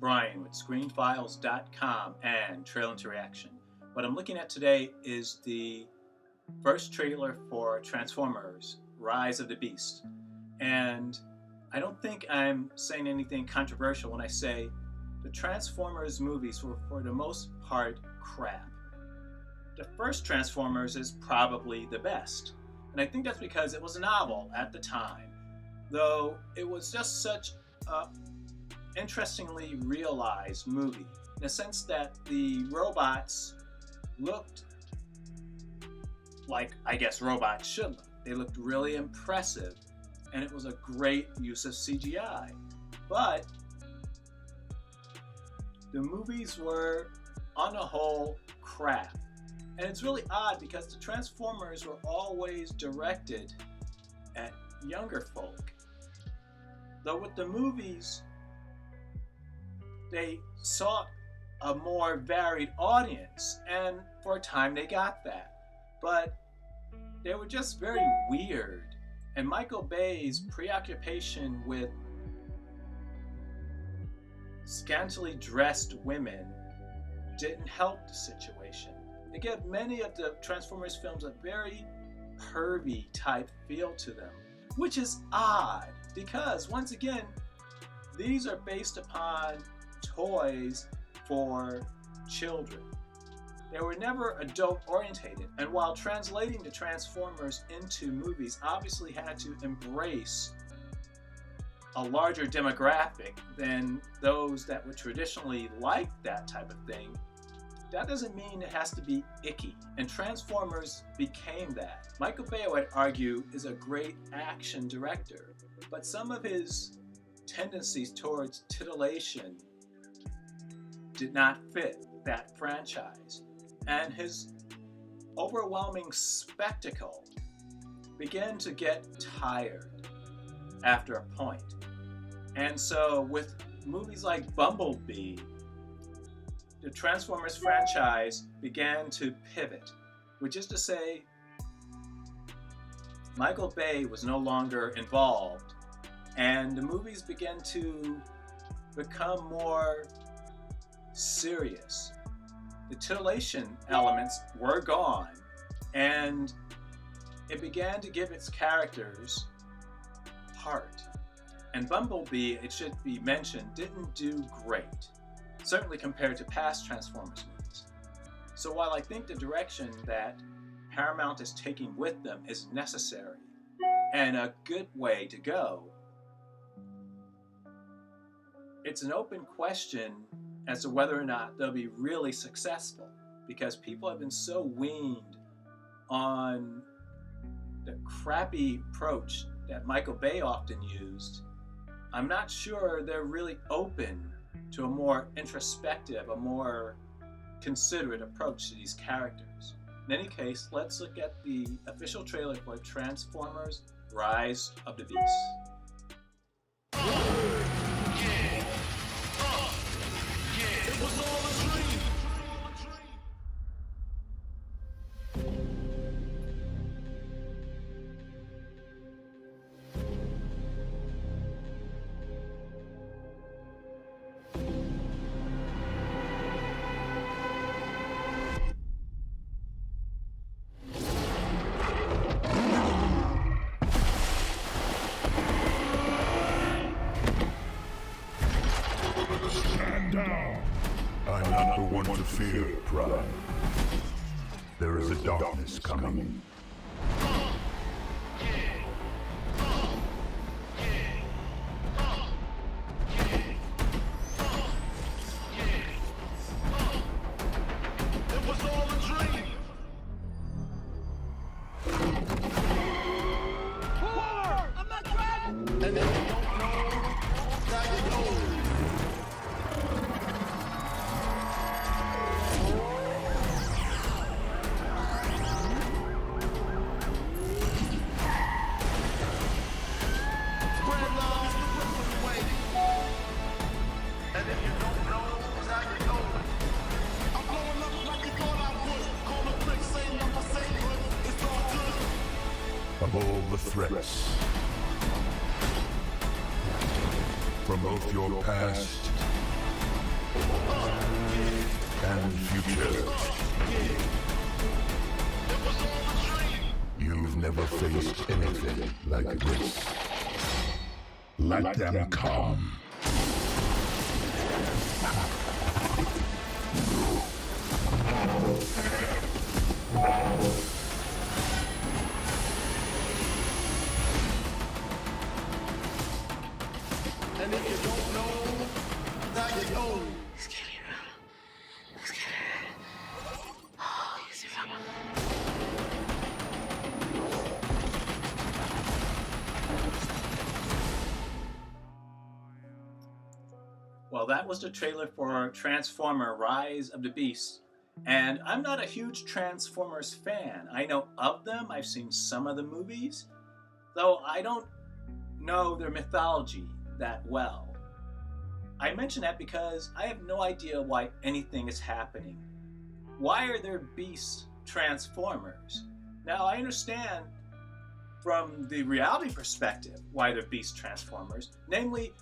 Brian with ScreenFiles.com and Trailer to Reaction. What I'm looking at today is the first trailer for Transformers: Rise of the Beast. And I don't think I'm saying anything controversial when I say the Transformers movies were, for the most part, crap. The first Transformers is probably the best. And I think that's because it was novel at the time, though it was just such a interestingly realized movie, in the sense that the robots looked like, I guess, robots should look. They looked really impressive, and it was a great use of CGI. But the movies were, on the whole, crap. And it's really odd because the Transformers were always directed at younger folk. Though with the movies, they sought a more varied audience, and for a time they got that. But they were just very weird, and Michael Bay's preoccupation with scantily dressed women didn't help the situation. It gave many of the Transformers films a very pervy type feel to them, which is odd because, once again, these are based upon toys for children. They were never adult orientated, and while translating the Transformers into movies obviously had to embrace a larger demographic than those that would traditionally like that type of thing, that doesn't mean it has to be icky, and Transformers became that. Michael Bay, I would argue, is a great action director, but some of his tendencies towards titillation did not fit that franchise, and his overwhelming spectacle began to get tired after a point. And so with movies like Bumblebee, the Transformers franchise began to pivot, which is to say, Michael Bay was no longer involved, and the movies began to become more serious. The titillation elements were gone, and it began to give its characters heart. And Bumblebee, it should be mentioned, didn't do great, certainly compared to past Transformers movies. So while I think the direction that Paramount is taking with them is necessary and a good way to go, it's an open question as to whether or not they'll be really successful, because people have been so weaned on the crappy approach that Michael Bay often used. I'm not sure they're really open to a more introspective, a more considerate approach to these characters. In any case, let's look at the official trailer for Transformers: Rise of the Beast. It was all a dream. Stand down. I'm not the one to fear, Prime. There is a darkness coming. It was all a dream. I'm not driving. And then you don't know, now you know. Of all the threats from both your past and future. You've never faced anything like this. Let them come. And if you don't know, now you know. Well, that was the trailer for Transformer Rise of the Beast. And I'm not a huge Transformers fan. I know of them, I've seen some of the movies, though I don't know their mythology that well. I mention that because I have no idea why anything is happening. Why are there beast Transformers? Now, I understand from the reality perspective why they're beast Transformers, namely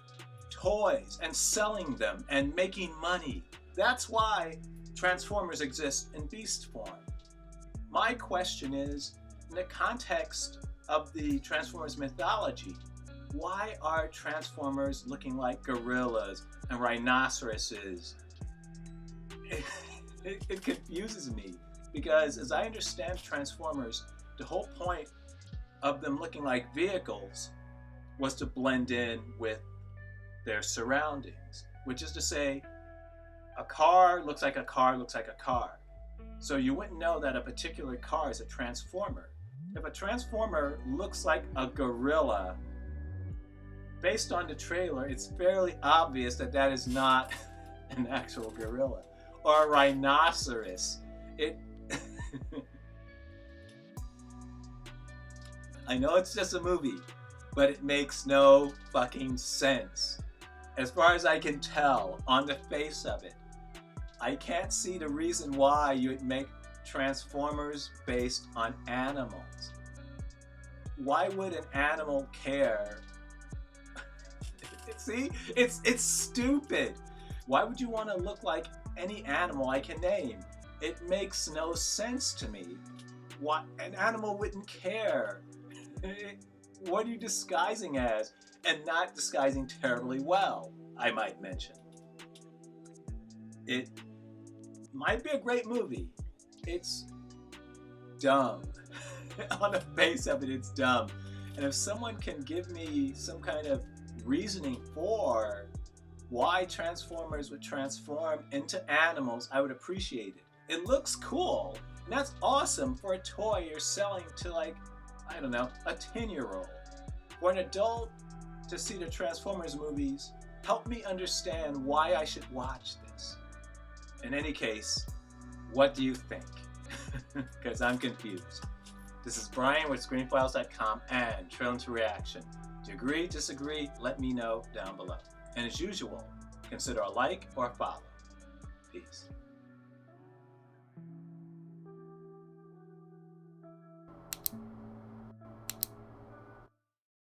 toys and selling them and making money. That's why Transformers exist in beast form. My question is, in the context of the Transformers mythology, why are Transformers looking like gorillas and rhinoceroses? It confuses me because, as I understand Transformers, the whole point of them looking like vehicles was to blend in with their surroundings, which is to say, a car looks like a car looks like a car. So you wouldn't know that a particular car is a Transformer. If a Transformer looks like a gorilla, based on the trailer, it's fairly obvious that that is not an actual gorilla. Or a rhinoceros. I know it's just a movie, but it makes no fucking sense. As far as I can tell, on the face of it, I can't see the reason why you would make Transformers based on animals. Why would an animal care? See, it's stupid. Why would you want to look like any animal I can name? It makes no sense to me. What, an animal wouldn't care. What are you disguising as? And not disguising terribly well, I might mention. It might be a great movie. It's dumb. On the face of it, it's dumb. And if someone can give me some kind of reasoning for why Transformers would transform into animals, I would appreciate it. It looks cool, and that's awesome for a toy you're selling to, like, I don't know, a 10-year-old. For an adult to see the Transformers movies, help me understand why I should watch this. In any case, what do you think? Because I'm confused. This is Brian with ScreenFiles.com and Trailer to Reaction. Do you agree, disagree? Let me know down below. And as usual, consider a like or a follow. Peace.